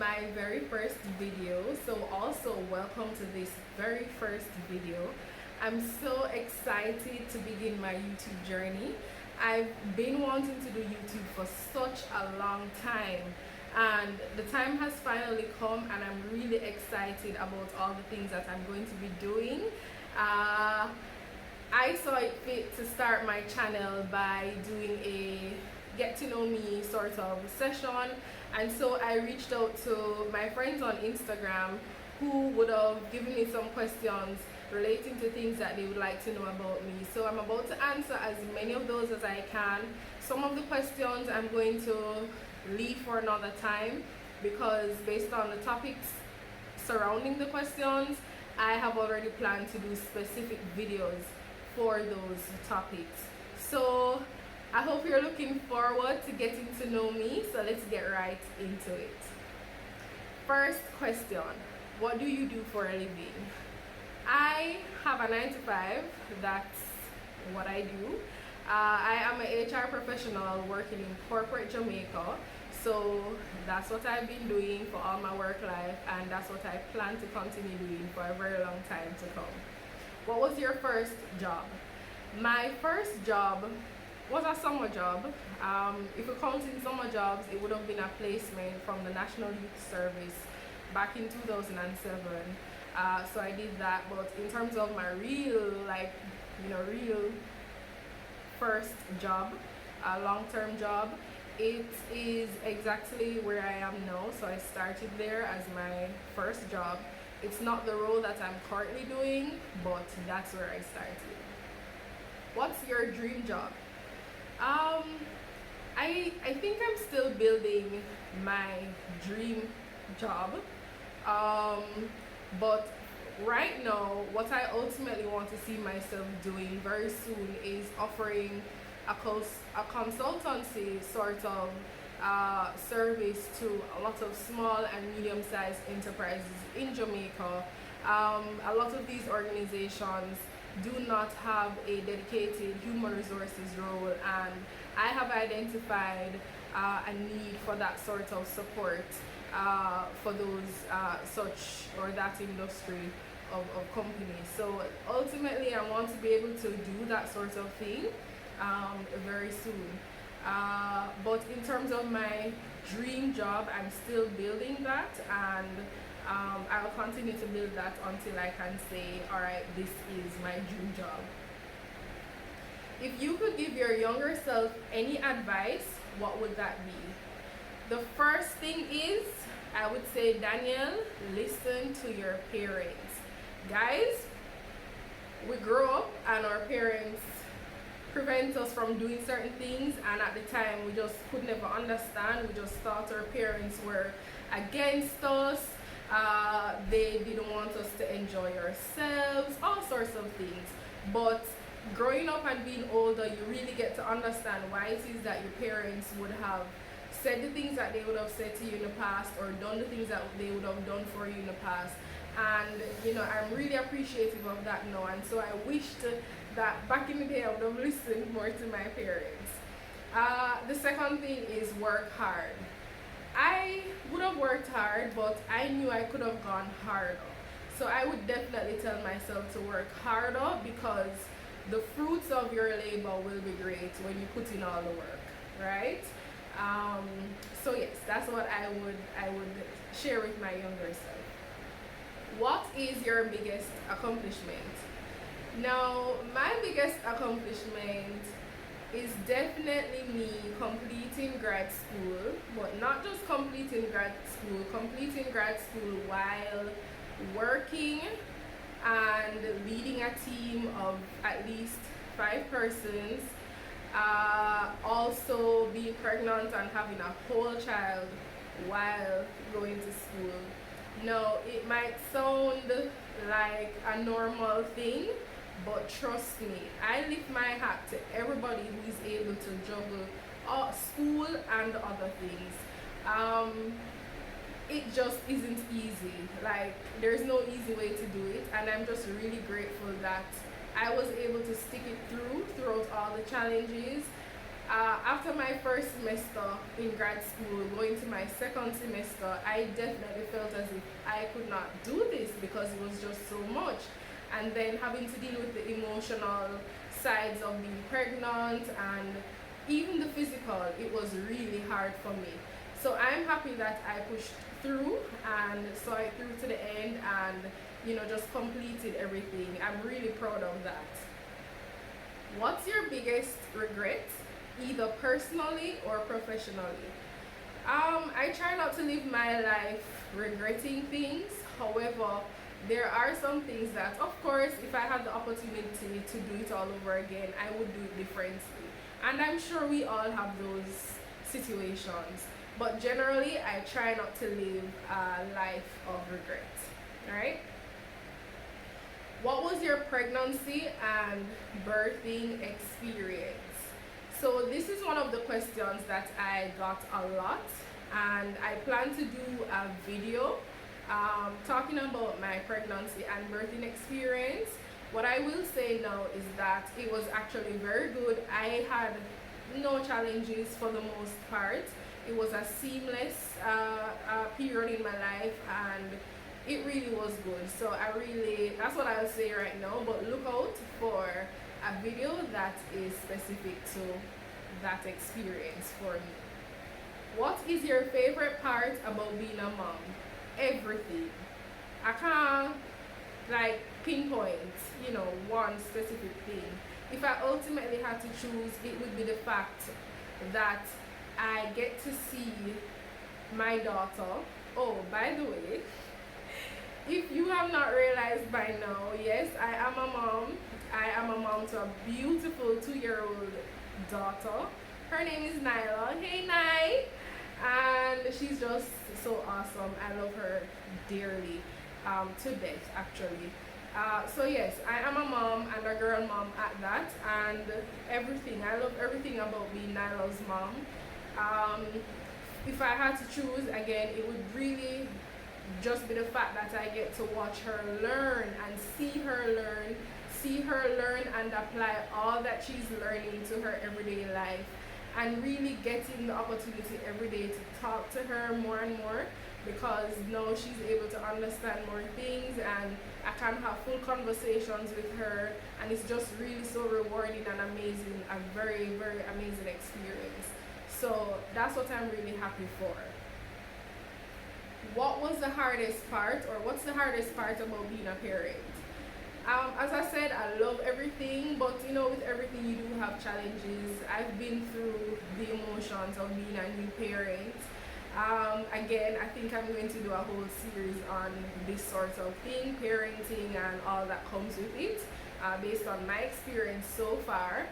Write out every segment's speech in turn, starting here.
my very first video, so also welcome to this very first video. I'm so excited to begin my YouTube journey. I've been wanting to do YouTube for such a long time, and the time has finally come, and I'm really excited about all the things that I'm going to be doing. I saw it fit to start my channel by doing a get to know me sort of session, and so I reached out to my friends on Instagram who would have given me some questions relating to things that they would like to know about me. So I'm about to answer as many of those as I can. Some of the questions I'm going to leave for another time because based on the topics surrounding the questions, I have already planned to do specific videos for those topics. So I hope you're looking forward to getting to know me, so let's get right into it. First question, what do you do for a living? I have a 9 to 5, that's what I do. I am an HR professional working in corporate Jamaica, so that's what I've been doing for all my work life, and that's what I plan to continue doing for a very long time to come. What was your first job? My first job was a summer job. If you count in summer jobs, it would have been a placement from the National Youth Service back in 2007. So I did that, but in terms of my real first job, a long-term job, it is exactly where I am now. So I started there as my first job. It's not the role that I'm currently doing, but that's where I started. What's your dream job? I think I'm still building my dream job, but right now what I ultimately want to see myself doing very soon is offering a consultancy sort of service to a lot of small and medium-sized enterprises in Jamaica. A lot of these organizations do not have a dedicated human resources role, and I have identified a need for that sort of support for those that industry of companies. So ultimately I want to be able to do that sort of thing very soon. But in terms of my dream job, I'm still building that, and I'll continue to build that until I can say, all right, this is my dream job. If you could give your younger self any advice, what would that be? The first thing is, I would say, Danielle, listen to your parents. Guys, we grow up and our parents prevent us from doing certain things, and at the time we just could never understand. We just thought our parents were against us. They didn't want us to enjoy ourselves, all sorts of things. But growing up and being older, you really get to understand why it is that your parents would have said the things that they would have said to you in the past, or done the things that they would have done for you in the past. And I'm really appreciative of that now, and so I wished that back in the day I would have listened more to my parents. The second thing is work hard. I would have worked hard, but I knew I could have gone harder. So I would definitely tell myself to work harder, because the fruits of your labor will be great when you put in all the work, right? So yes, that's what I would share with my younger self. What is your biggest accomplishment? Now, my biggest accomplishment is definitely me completing grad school, but not just completing grad school while working and leading a team of at least 5 persons, also being pregnant and having a whole child while going to school. Now, it might sound like a normal thing, but trust me, I lift my hat to everybody who is able to juggle school and other things. It just isn't easy. Like, there's no easy way to do it, and I'm just really grateful that I was able to stick it throughout all the challenges, After my first semester in grad school, going to my second semester, I definitely felt as if I could not do this because it was just so much. And then having to deal with the emotional sides of being pregnant and even the physical, it was really hard for me. So I'm happy that I pushed through and saw it through to the end and just completed everything. I'm really proud of that. What's your biggest regret, either personally or professionally? I try not to live my life regretting things. However, there are some things that, of course, if I had the opportunity to do it all over again, I would do it differently. And I'm sure we all have those situations. But generally, I try not to live a life of regret. Alright? What was your pregnancy and birthing experience? So this is one of the questions that I got a lot, and I plan to do a video talking about my pregnancy and birthing experience. What I will say now is that it was actually very good. I had no challenges for the most part. It was a seamless period in my life, and it really was good. So that's what I'll say right now, but look out for a video that is specific to that experience for me. What is your favorite part about being a mom? Everything. I can't pinpoint, one specific thing. If I ultimately had to choose, it would be the fact that I get to see my daughter. Oh, by the way, if you have not realized by now, yes, I am a mom. I am a mom to a beautiful 2-year-old daughter. Her name is Nyla. Hey, Nye! And she's just so awesome. I love her dearly, to death, actually. So yes, I am a mom and a girl mom at that, and everything. I love everything about being Nyla's mom. If I had to choose again, it would really just be the fact that I get to watch her learn and see her learn and apply all that she's learning to her everyday life, and really getting the opportunity every day to talk to her more and more, because now she's able to understand more things and I can have full conversations with her, and it's just really so rewarding and amazing, a very, very amazing experience. So that's what I'm really happy for. What was the hardest part, or what's the hardest part about being a parent? As I said, I love everything, but with everything you do have challenges. I've been through the emotions of being a new parent. Again, I think I'm going to do a whole series on this sort of thing, parenting and all that comes with it, based on my experience so far.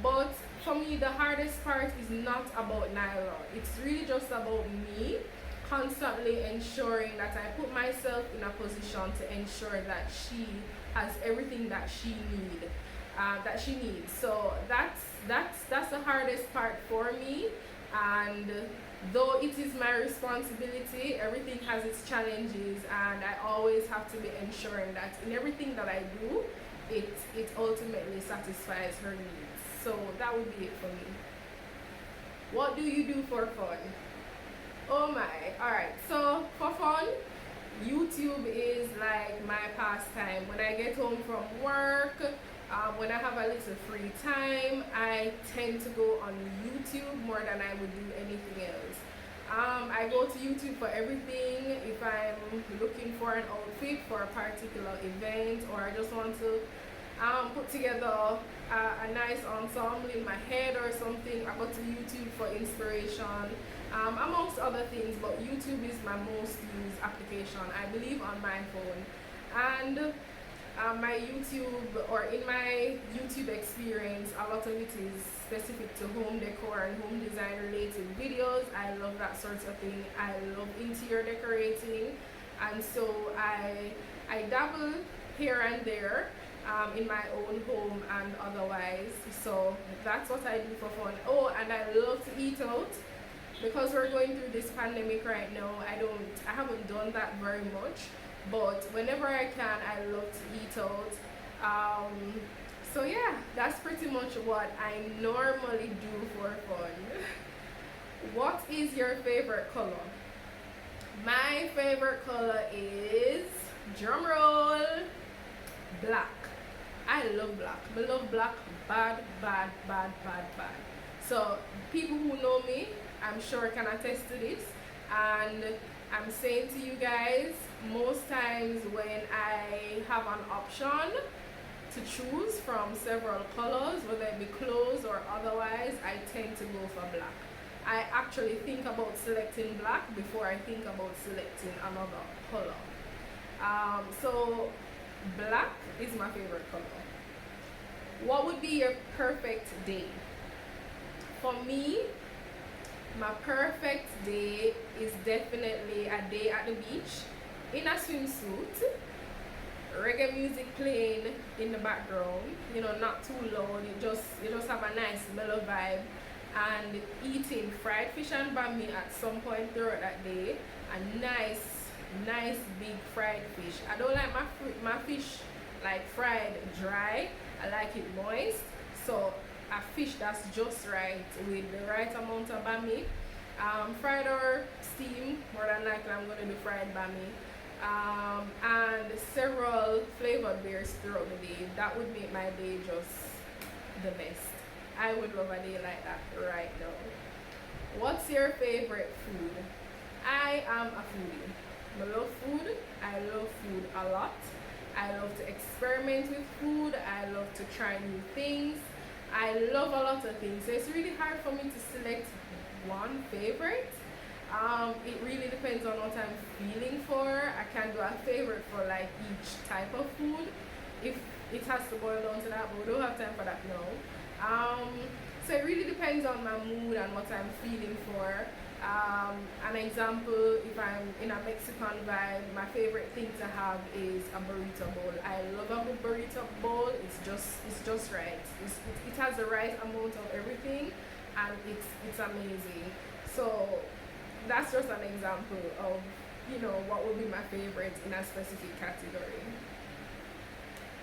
But for me, the hardest part is not about Nyla. It's really just about me constantly ensuring that I put myself in a position to ensure that she has everything that she needs. So that's the hardest part for me. And though it is my responsibility, everything has its challenges, and I always have to be ensuring that in everything that I do, it ultimately satisfies her needs. So that would be it for me. What do you do for fun? Oh my, alright, so for fun, YouTube is like my pastime. When I get home from work, when I have a little free time, I tend to go on YouTube more than I would do anything else. I go to YouTube for everything. If I'm looking for an outfit for a particular event, or I just want to put together a nice ensemble in my head or something, I go to YouTube for inspiration, amongst other things, but YouTube is my most used application, I believe, on my phone. And my YouTube, or in my YouTube experience, a lot of it is specific to home decor and home design related videos. I love that sort of thing. I love interior decorating, and so I dabble here and there in my own home and otherwise. So that's what I do for fun. Oh, and I love to eat out. Because we're going through this pandemic right now, I haven't done that very much, but whenever I can, I love to eat out. So yeah, that's pretty much what I normally do for fun. What is your favorite color? My favorite color is, drum roll, black. I love black. I love black bad, bad, bad, bad, bad. So people who know me, I'm sure can attest to this. And I'm saying to you guys, most times when I have an option to choose from several colors, whether it be clothes or otherwise, I tend to go for black. I actually think about selecting black before I think about selecting another color. So black is my favorite color. What would be your perfect day? For me, my perfect day is definitely a day at the beach in a swimsuit, reggae music playing in the background, not too loud. You just have a nice mellow vibe, and eating fried fish and bami at some point throughout that day. A nice big fried fish. I don't like my fish like fried dry. I like it moist. So a fish that's just right with the right amount of bami. Fried or steam, more than likely I'm gonna do fried bami. And several flavored beers throughout the day. That would make my day just the best. I would love a day like that right now. What's your favorite food? I am a foodie. I love food. I love food a lot. I love to experiment with food. I love to try new things. I love a lot of things. So it's really hard for me to select one favorite. It really depends on what I'm feeling for. I can do a favorite for like each type of food if it has to boil down to that, but we don't have time for that now. So it really depends on my mood and what I'm feeling for. An example, if I'm in a Mexican vibe, my favorite thing to have is a burrito bowl. I love a good burrito bowl. It's just right. It has the right amount of everything, and it's amazing. So that's just an example of what would be my favorite in a specific category.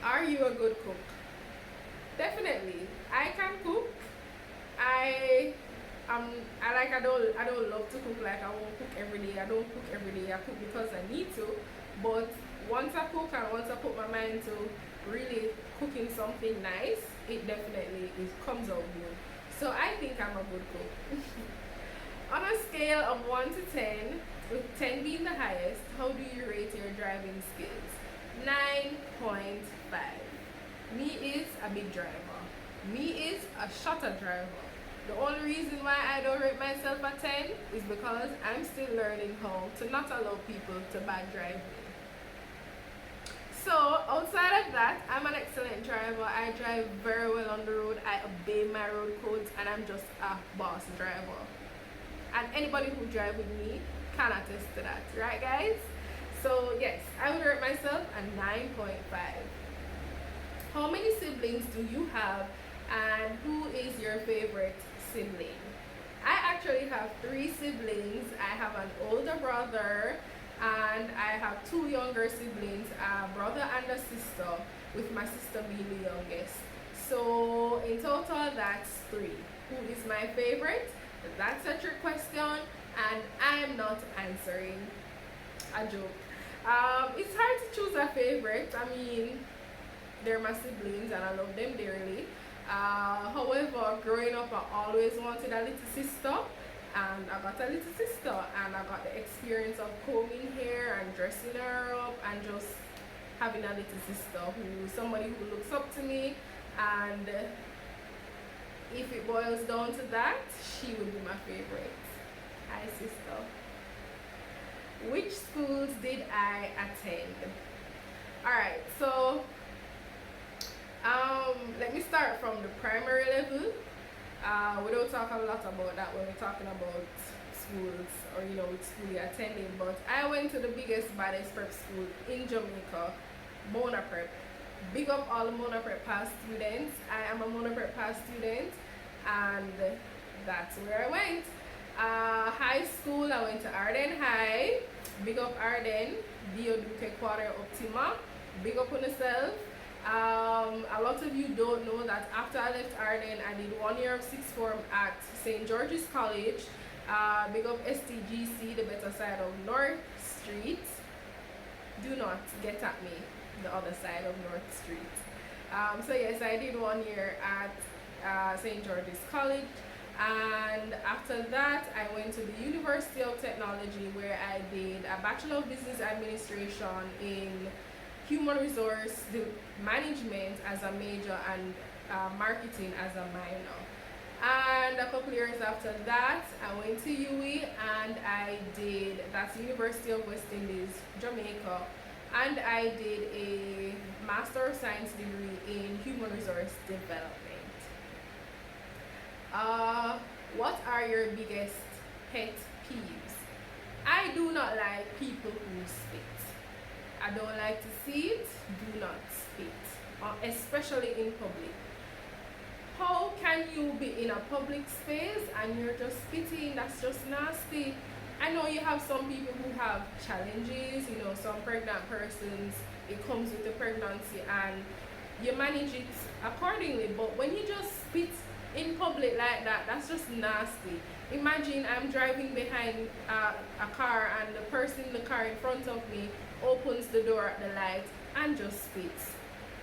Are you a good cook? Definitely. I can cook. I don't love to cook, like I won't cook every day. I don't cook every day. I cook because I need to. But once I cook and once I put my mind to really cooking something nice, it definitely comes out good. So I think I'm a good cook. On a scale of 1 to 10, with 10 being the highest, how do you rate your driving skills? 9.5. Me is a big driver. Me is a shutter driver. The only reason why I don't rate myself a 10 is because I'm still learning how to not allow people to bad drive me. So outside of that, I'm an excellent driver. I drive very well on the road. I obey my road codes, and I'm just a boss driver. And anybody who drives with me can attest to that, right guys? So yes, I would rate myself a 9.5. How many siblings do you have, and who is your favorite sibling? I actually have 3 siblings. I have an older brother and I have 2 younger siblings, a brother and a sister, with my sister being the youngest. So in total that's 3. Who is my favorite? That's a trick question and I'm not answering. A joke. It's hard to choose a favorite. I mean, they're my siblings and I love them dearly. However, growing up I always wanted a little sister, and I got a little sister, and I got the experience of combing hair and dressing her up and just having a little sister somebody who looks up to me, and if it boils down to that, she would be my favorite. Hi sister. Which schools did I attend? Alright, so let me start from the primary level. We don't talk a lot about that when we're talking about schools or which school you're attending, but I went to the biggest, baddest prep school in Jamaica, Mona Prep. Big up all the Mona Prep past students. I am a Mona Prep past student, and that's where I went. High school, I went to Arden High. Big up Arden, Dio Duque Quarter Optima. Big up on yourself. A lot of you don't know that after I left Ireland, I did 1 year of sixth form at St. George's College. Big up STGC, the better side of North Street. Do not get at me, the other side of North Street. So yes, I did 1 year at St. George's College, and after that I went to the University of Technology, where I did a Bachelor of Business Administration in Human Resource Management as a major and Marketing as a minor. And a couple years after that, I went to UWI and I did, that's University of West Indies, Jamaica, and I did a Master of Science degree in Human Resource Development. What are your biggest pet peeves? I do not like people who spit. I don't like to see it. Do not spit, especially in public. How can you be in a public space and you're just spitting? That's just nasty. I know you have some people who have challenges, some pregnant persons, it comes with the pregnancy and you manage it accordingly, but when you just spit in public like that, that's just nasty. Imagine I'm driving behind a car and the person in the car in front of me opens the door at the light and just spits.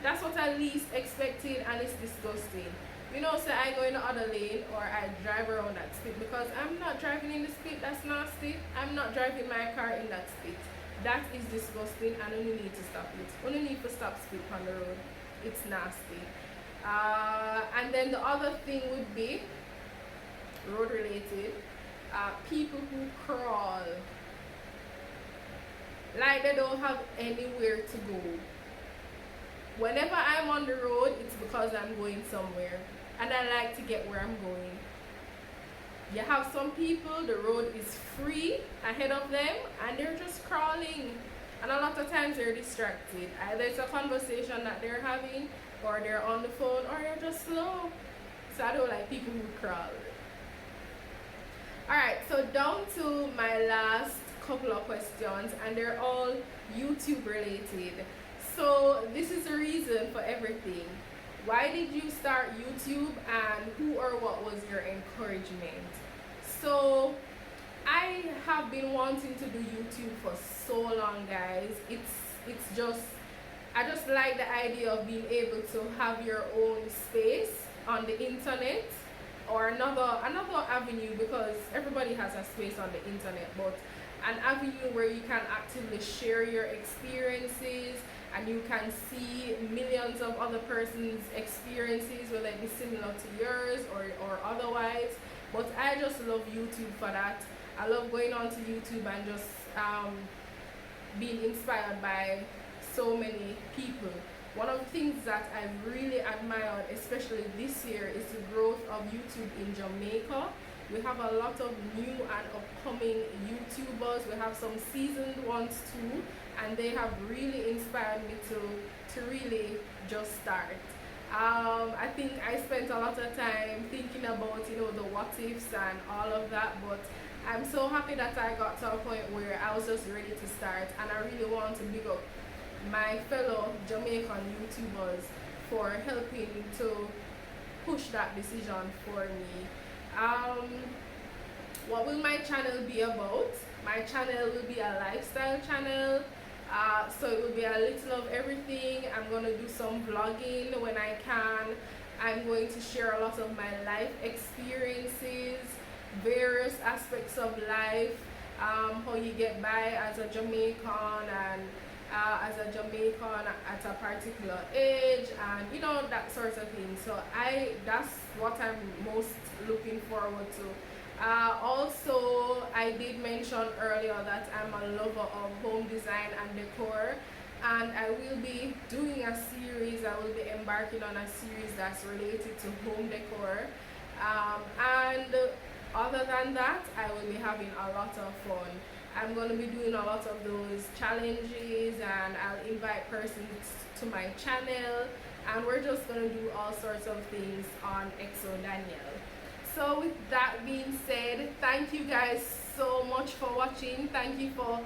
That's what I least expected, and it's disgusting. Say I go in the other lane or I drive around that spit, because I'm not driving in the spit. That's nasty. I'm not driving my car in that spit. That is disgusting, and you need to stop it. You need to stop spit on the road. It's nasty. And then the other thing would be road related. People who crawl like they don't have anywhere to go. Whenever I'm on the road, it's because I'm going somewhere and I like to get where I'm going. You have some people, the road is free ahead of them and they're just crawling, and a lot of times they're distracted. Either it's a conversation that they're having, or they're on the phone, or they're just slow. So I don't like people who crawl. Alright, so down to my last couple of questions, and they're all YouTube related. So this is the reason for everything. Why did you start YouTube, and who or what was your encouragement? So I have been wanting to do YouTube for so long, guys. I just like the idea of being able to have your own space on the internet, or another avenue, because everybody has a space on the internet, but an avenue where you can actively share your experiences and you can see millions of other persons' experiences, whether it be similar to yours or otherwise. But I just love YouTube for that. I love going onto YouTube and just being inspired by so many people. One of the things that I've really admired, especially this year, is the growth of YouTube in Jamaica. We have a lot of new and upcoming YouTubers. We have some seasoned ones too, and they have really inspired me to really just start. I think I spent a lot of time thinking about the what ifs and all of that, but I'm so happy that I got to a point where I was just ready to start, and I really want to big up my fellow Jamaican YouTubers for helping to push that decision for me. What will my channel be about? My channel will be a lifestyle channel, so it will be a little of everything. I'm going to do some vlogging when I can. I'm going to share a lot of my life experiences, various aspects of life, how you get by as a Jamaican, and as a Jamaican at a particular age, and that sort of thing. So that's what I'm most looking forward to. Also, I did mention earlier that I'm a lover of home design and decor, and I will be doing a series. I will be embarking on a series that's related to home decor, and other than that, I will be having a lot of fun. I'm going to be doing a lot of those challenges, and I'll invite persons to my channel, and we're just going to do all sorts of things on XO Danielle. So with that being said, thank you guys so much for watching. Thank you for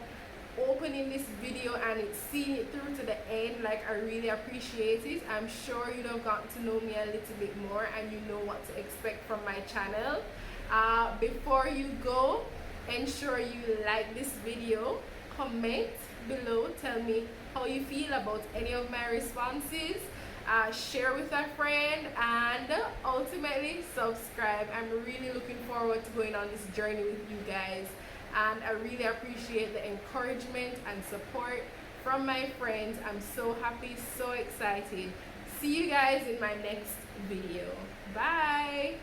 opening this video and seeing it through to the end. Like, I really appreciate it. I'm sure you have gotten to know me a little bit more and you know what to expect from my channel. Before you go, ensure you like this video, comment below, tell me how you feel about any of my responses, share with a friend, and ultimately subscribe. I'm really looking forward to going on this journey with you guys, and I really appreciate the encouragement and support from my friends. I'm so happy, so excited. See you guys in my next video. Bye.